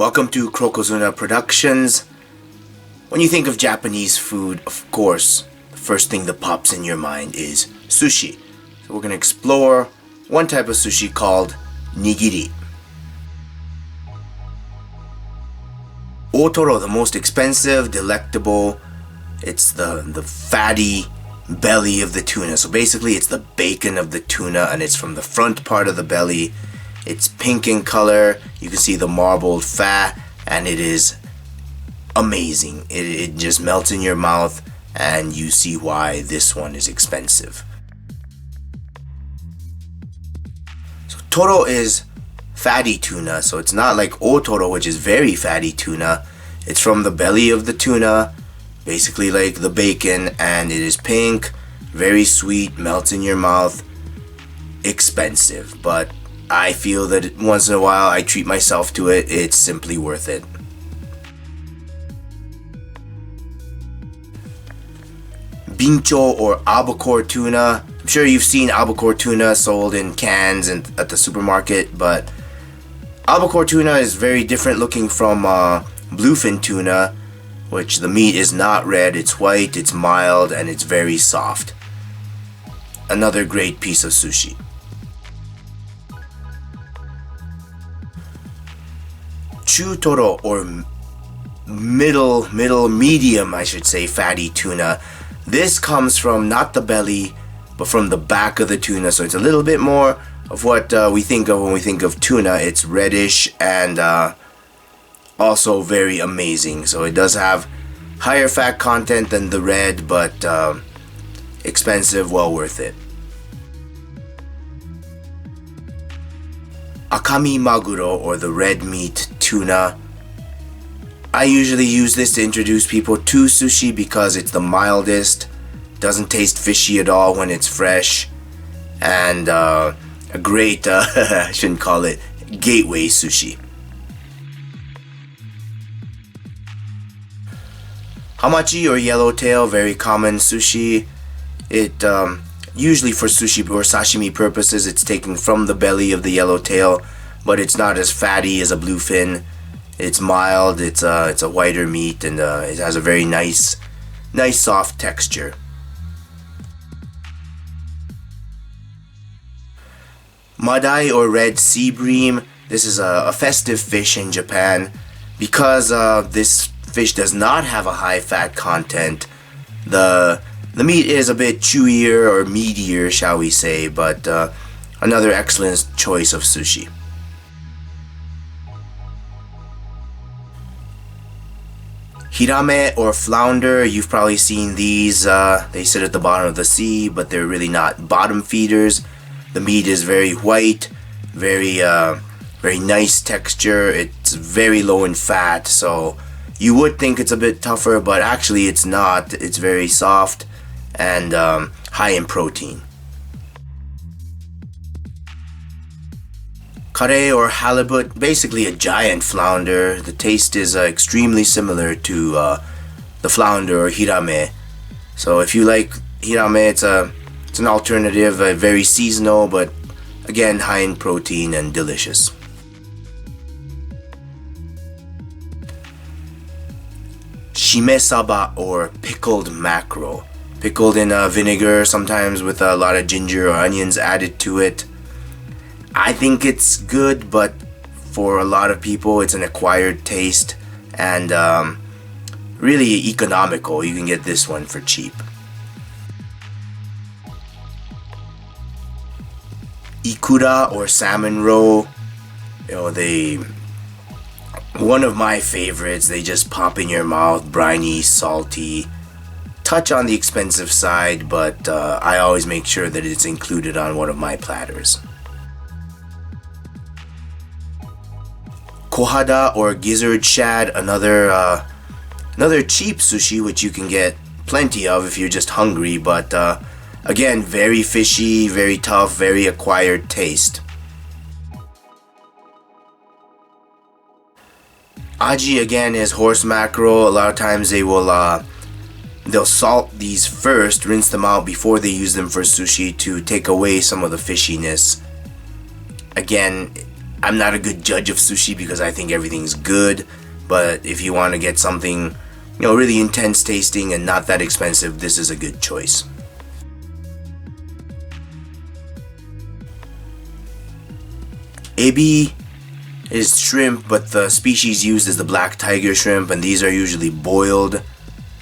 Welcome to Krokozuna Productions. When you think of Japanese food, of course, the first thing that pops in your mind is sushi. So we're going to explore one type of sushi called Nigiri. Otoro, the most expensive, delectable. It's the fatty belly of the tuna. So basically it's the bacon of the tuna, and it's from the front part of the belly. It's pink in color. You can see the marbled fat, and it is amazing. It just melts in your mouth, and you see why this one is expensive. So Toro is fatty tuna, so it's not like Otoro, which is very fatty tuna. It's from the belly of the tuna, basically like the bacon, and it is pink, very sweet, melts in your mouth, expensive, but I feel that once in a while I treat myself to it. It's simply worth it. Bincho or albacore tuna. I'm sure you've seen albacore tuna sold in cans and at the supermarket, but albacore tuna is very different looking from bluefin tuna, which the meat is not red, it's white, it's mild, and it's very soft. Another great piece of sushi. Chutoro, or medium, I should say, fatty tuna. This comes from not the belly, but from the back of the tuna, so it's a little bit more of what we think of when we think of tuna. It's reddish and also very amazing. So it does have higher fat content than the red, but expensive, well worth it. Akami maguro, or the red meat tuna. I usually use this to introduce people to sushi because it's the mildest, doesn't taste fishy at all when it's fresh, and a great, I shouldn't call it gateway sushi. Hamachi or yellowtail, very common sushi. It usually for sushi or sashimi purposes, it's taken from the belly of the yellowtail, but it's not as fatty as a bluefin. It's mild, it's a whiter meat, and it has a very nice soft texture. Madai or red sea bream. This is a festive fish in Japan. Because this fish does not have a high fat content, the meat is a bit chewier or meatier, shall we say, but another excellent choice of sushi. Hirame or flounder, you've probably seen these. They sit at the bottom of the sea, but they're really not bottom feeders. The meat is very white, very nice texture. It's very low in fat, so you would think it's a bit tougher, but actually it's not. It's very soft and high in protein. Kare or halibut, basically a giant flounder. The taste is extremely similar to the flounder or hirame. So if you like hirame, it's an alternative, very seasonal, but again high in protein and delicious. Shimesaba or pickled mackerel. Pickled in vinegar, sometimes with a lot of ginger or onions added to it. I think it's good, but for a lot of people it's an acquired taste and really economical. You can get this one for cheap. Ikura or salmon roe. One of my favorites. They just pop in your mouth, briny, salty, touch on the expensive side, but I always make sure that it's included on one of my platters. Kohada or gizzard shad, another cheap sushi which you can get plenty of if you're just hungry, but again, very fishy, very tough, very acquired taste. Aji again is horse mackerel. A lot of times they'll salt these first, rinse them out before they use them for sushi to take away some of the fishiness. Again, I'm not a good judge of sushi because I think everything's good, but if you want to get something, really intense tasting and not that expensive, this is a good choice. Ebi is shrimp, but the species used is the black tiger shrimp, and these are usually boiled.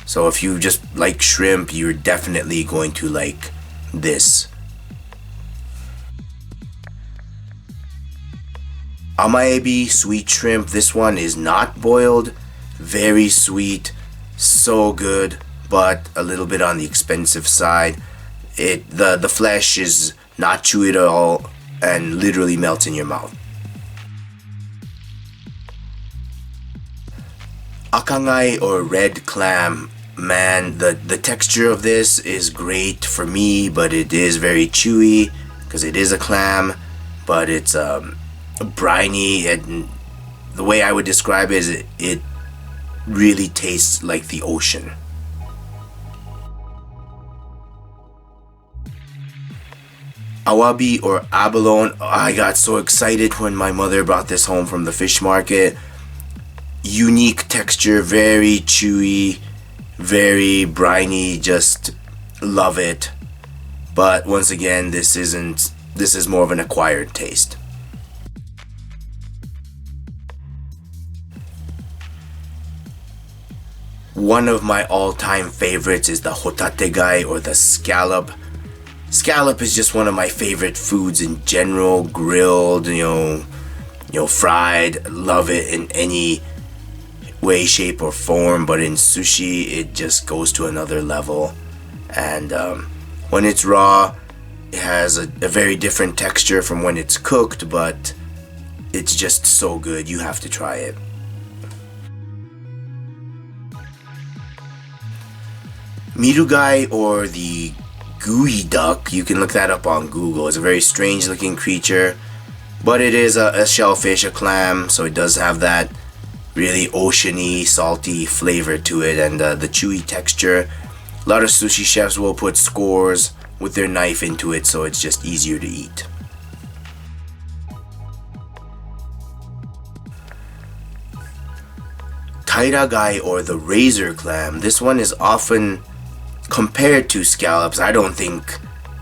So if you just like shrimp, you're definitely going to like this. Amaebi, sweet shrimp. This one is not boiled. Very sweet, so good, but a little bit on the expensive side. The flesh is not chewy at all and literally melts in your mouth. Akangai or red clam. Man, the texture of this is great for me, but it is very chewy because it is a clam, but it's briny, and the way I would describe it is it really tastes like the ocean. Awabi or abalone. I got so excited when my mother brought this home from the fish market. Unique texture, very chewy, very briny, just love it. But once again, this is more of an acquired taste. One of my all-time favorites is the hotategai or the scallop. Scallop is just one of my favorite foods in general. Grilled, fried. Love it in any way, shape, or form. But in sushi, it just goes to another level. And when it's raw, it has a very different texture from when it's cooked. But it's just so good. You have to try it. Mirugai or the gooey duck, you can look that up on Google. It's a very strange looking creature, but it is a shellfish, a clam, so it does have that really oceany, salty flavor to it, and the chewy texture. A lot of sushi chefs will put scores with their knife into it, so it's just easier to eat. Tairagai or the razor clam. This one is often compared to scallops. I don't think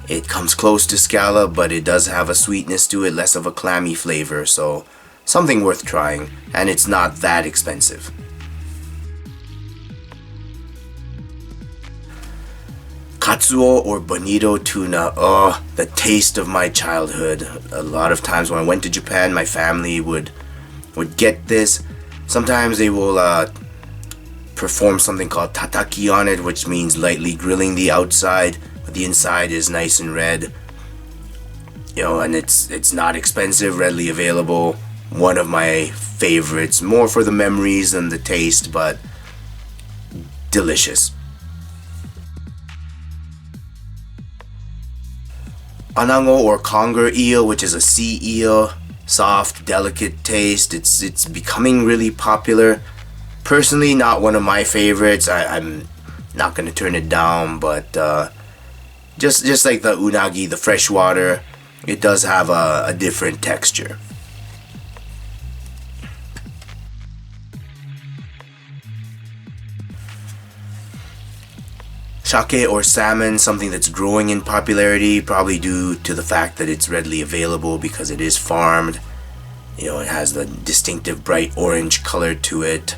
it comes close to scallop, but it does have a sweetness to it, less of a clammy flavor, so something worth trying, and it's not that expensive. Katsuo or bonito tuna. Oh, the taste of my childhood. A lot of times when I went to Japan, my family would get this. Sometimes they will perform something called tataki on it, which means lightly grilling the outside, but the inside is nice and red. And it's not expensive, readily available. One of my favorites, more for the memories than the taste, but delicious. Anango or conger eel, which is a sea eel, soft, delicate taste. It's becoming really popular. Personally, not one of my favorites. I'm not gonna turn it down, but just like the unagi, the freshwater, it does have a different texture. Sake or salmon, something that's growing in popularity, probably due to the fact that it's readily available because it is farmed. It has the distinctive bright orange color to it.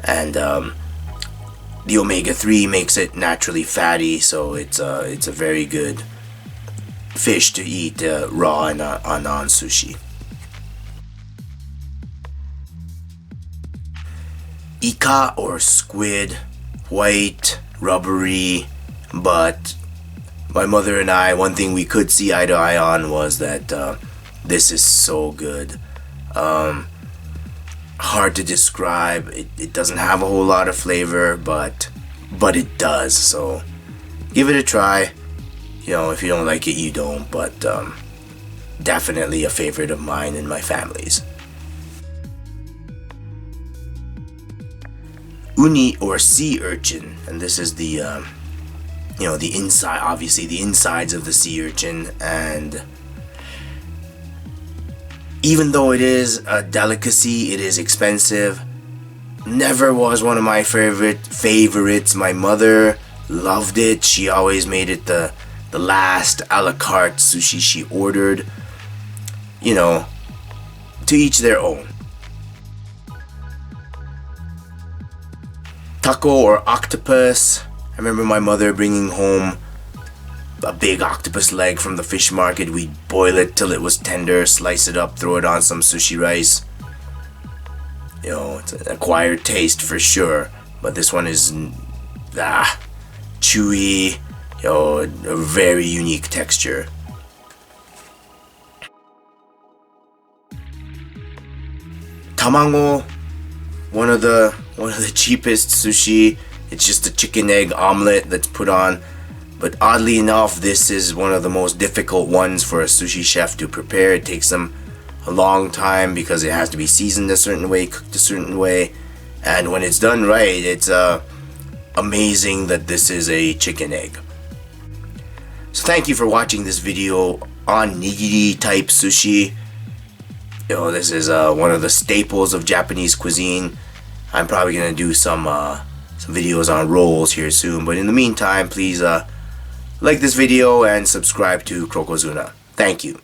And the omega-3 makes it naturally fatty, so it's a very good fish to eat raw and on sushi. Ika or squid, white, rubbery, but my mother and I, one thing we could see eye to eye on was that this is so good. Hard to describe. It doesn't have a whole lot of flavor, but it does. So give it a try. If you don't like it, you don't. But definitely a favorite of mine and my family's. Uni or sea urchin, and this is the the inside, obviously the insides of the sea urchin, and Even though it is a delicacy, it is expensive. Never was one of my favorites. My mother loved it. She always made it the last a la carte sushi she ordered. You know, to each their own. Taco or octopus. I remember my mother bringing home a big octopus leg from the fish market. We'd boil it till it was tender, slice it up, throw it on some sushi rice. You know, it's an acquired taste for sure, but this one is chewy, you know, a very unique texture. Tamago, one of the cheapest sushi. It's just a chicken egg omelet that's put on. But oddly enough, this is one of the most difficult ones for a sushi chef to prepare. It takes them a long time because it has to be seasoned a certain way, cooked a certain way. And when it's done right, it's amazing that this is a chicken egg. So thank you for watching this video on nigiri type sushi. You know, this is one of the staples of Japanese cuisine. I'm probably gonna do some videos on rolls here soon. But in the meantime, please like this video and subscribe to Krokozuna. Thank you.